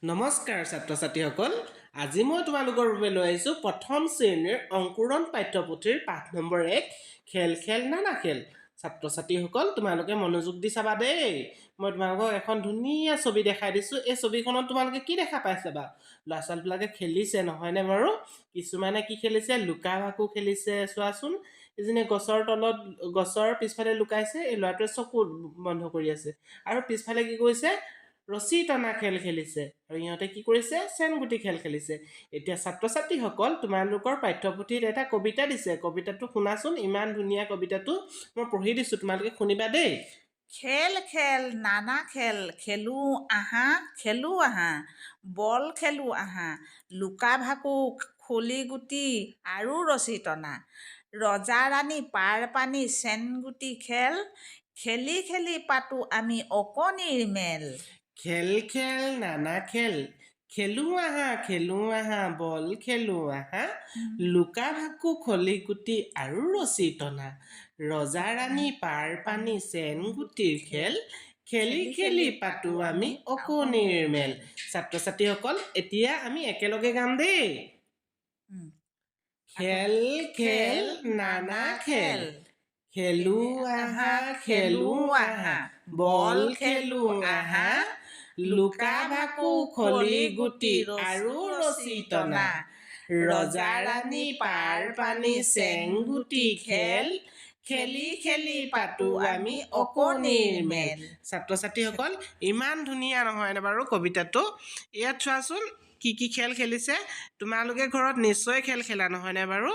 নমস্কাৰ ছাত্ৰ ছাত্ৰীসকল আজি মই তোমালোকৰ বাবে লৈ আহিছোঁ প্ৰথম শ্ৰেণীৰ অংকুৰণ পাঠ্যপুথিৰ পাঠ নম্বৰ 1 খেল খেল নানা খেল ছাত্ৰ ছাত্ৰীসকল তোমালোকে মনোযোগ দি চাবা দেই মই তোমালোকক এখন ধুনীয়া ছবি দেখাই দিছোঁ এই ছবিখনত তোমালোকে কি দেখা পাইছা বা ল'ৰা ছোৱালীবিলাকে খেলিছে নহয়নে বাৰু কিছুমানে কি খেলিছে লুকা ভাকু খেলিছে চোৱাচোন এজনে গছৰ তলত গছৰ পিছফালে লুকাইছে এই ল'ৰাটোৱে চকু বন্ধ কৰি আছে আৰু পিছফালে কি কৰিছে ৰছী টনা খেল খেলিছে আৰু ইহঁতে কি কৰিছে চেনগুটি খেল খেলিছে এতিয়া ছাত্ৰ ছাত্ৰীসকল তোমালোকৰ পাঠ্যপুথিত এটা কবিতা দিছে কবিতাটো শুনাচোন ইমান ধুনীয়া কবিতাটো মই পঢ়ি দিছোঁ তোমালোকে শুনিবা দেই খেল খেল নানা খেল খেলো আহা বল খেলো আহা লুকা ভাকু খুলি গুটি আৰু ৰছী টনা ৰজা ৰাণী পাৰ পানী চেনগুটি খেল খেলি খেলি পাতো আমি অকণিৰ মেল খেল খেল নানা খেল খেলো আহা বল খেলো আহা লুকা ভাকু খলি গুটি আৰু ৰছী টনা ৰজা ৰাণী পাৰ পানী চেনগুটিৰ খেল খেলি খেলি পাতো আমি অকণিৰ মেল ছাত্ৰ ছাত্ৰীসকল এতিয়া আমি একেলগে গাম দেই খেল খেল নানা খেল খেলো আহা বল খেলো আহা লুকা ভাকু খলি গুটি আৰু ৰছী টনা ৰজা ৰাণী পাৰ পানী চেংগুটি খেল খেলি খেলি পাতো আমি অকণিৰ মেল ছাত্ৰ ছাত্ৰীসকল ইমান ধুনীয়া নহয়নে বাৰু কবিতাটো ইয়াত চোৱাচোন কি কি খেল খেলিছে তোমালোকে ঘৰত নিশ্চয় খেল খেলা নহয়নে বাৰু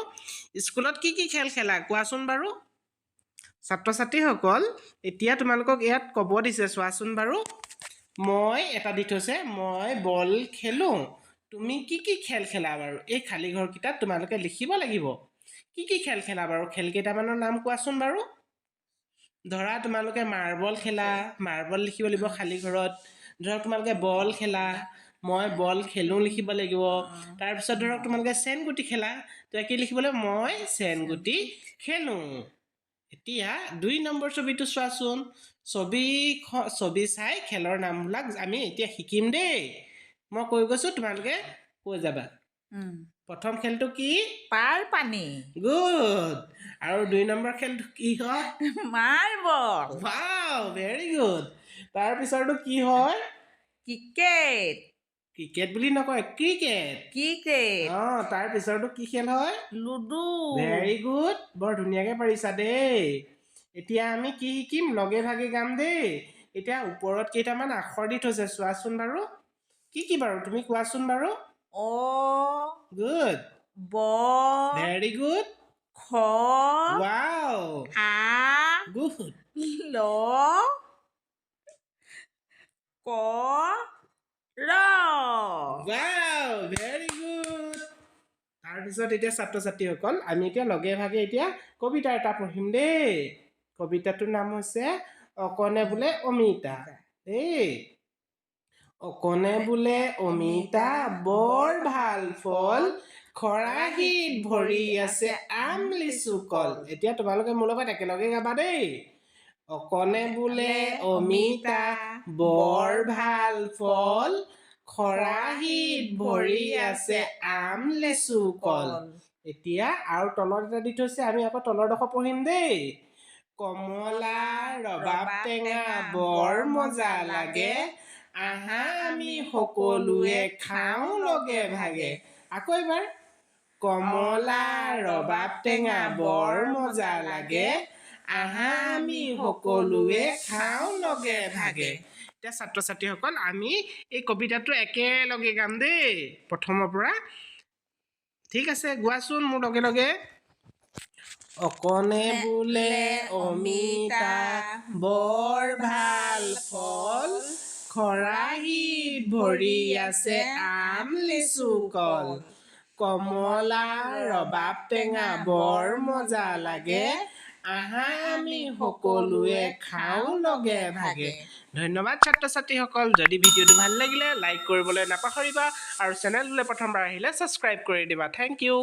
স্কুলত কি কি খেল খেলা কোৱাচোন বাৰু ছাত্ৰ ছাত্ৰীসকল এতিয়া তোমালোকক ইয়াত ক'ব দিছে চোৱাচোন বাৰু মই এটা দি থৈছে মই বল খেলোঁ তুমি কি কি খেল খেলা বাৰু এই খালী ঘৰকেইটাত তোমালোকে লিখিব লাগিব কি কি খেল খেলা বাৰু খেল কেইটামানৰ নাম কোৱাচোন বাৰু ধৰা তোমালোকে মাৰ্বল খেলা মাৰ্বল লিখিব লাগিব খালী ঘৰত ধৰক তোমালোকে বল খেলা মই বল খেলোঁ লিখিব লাগিব তাৰপিছত ধৰক তোমালোকে চেনগুটি খেলা তো কি লিখিব লাগিব মই চেনগুটি খেলোঁ এতিয়া 2 নম্বৰ ছবিটো চোৱাচোন ছবি চাই খেলৰ নামবিলাক আমি এতিয়া শিকিম দেই মই কৈ গৈছোঁ তোমালোকে কৈ যাবা প্ৰথম খেলটো কি পাৰ পানী গুড আৰু 2 নম্বৰ খেলটো কি হয় মাৰ্বল ওৱাও ভেৰি গুড তাৰপিছৰটো কি হয় ক্ৰিকেট বুলি নকয় ক্ৰিকেট তাৰ পিছৰটো কি খেল হয় লুডু ভেৰি গুড বৰ ধুনীয়াকৈ পাৰিছা দেই এতিয়া আমি কি শিকিম লগে ভাগে গাম দেই এতিয়া ওপৰত কেইটামান আখৰ দি থৈছে চোৱাচোন বাৰু কি বাৰু তুমি কোৱাচোন বাৰু অ গুড ব ভেৰি গুড খ ৱাও আ গুড ল ক ৰ ৱাও ভেৰি গুড তাৰপিছত এতিয়া ছাত্ৰ ছাত্ৰীসকল আমি এতিয়া লগে ভাগে এতিয়া কবিতা এটা পঢ়িম দেই কবিতাটোৰ নাম হৈছে অকণে বোলে অমিতা দেই অকণে বোলে অমিতা বৰ ভাল ফল খৰাহীত ভৰি আছে আম লিচু কল এতিয়া তোমালোকে মোৰ লগত একেলগে গাবা দেই অকণে বোলে অমিতা বৰ ভাল ফল খৰাহীত ভৰি আছে আম লেচু কল এতিয়া আৰু তলত এটা দি থৈছে আমি আকৌ তলৰডোখৰ পঢ়িম দেই কমলা ৰবাব টেঙা বৰ মজা লাগে আহা আমি সকলোৱে খাওঁ লগে ভাগে আকৌ এবাৰ কমলা ৰবাব টেঙা বৰ মজা লাগে আহা আমি সকলোৱে খাওঁ লগে ভাগে এতিয়া ছাত্ৰ ছাত্ৰীসকল আমি এই কবিতাটো একেলগে গাম দেই প্ৰথমৰ পৰা ঠিক আছে গোৱাচোন মোৰ লগে লগে অকণে বোলে অমিতা বৰ ভাল ফল খৰাহীত ভৰি আছে আম লিচু কল কমলা ৰবাব টেঙা বৰ মজা লাগে আহা আমি সকলোৱে খাওঁ লগে ভাগে ধন্যবাদ ছাত্ৰ ছাত্ৰীসকল যদি ভিডিঅ'টো ভাল লাগিলে লাইক কৰিবলৈ নাপাহৰিবা আৰু চেনেললৈ প্ৰথমবাৰ আহিলে ছাবস্ক্ৰাইব কৰি দিবা থেংক ইউ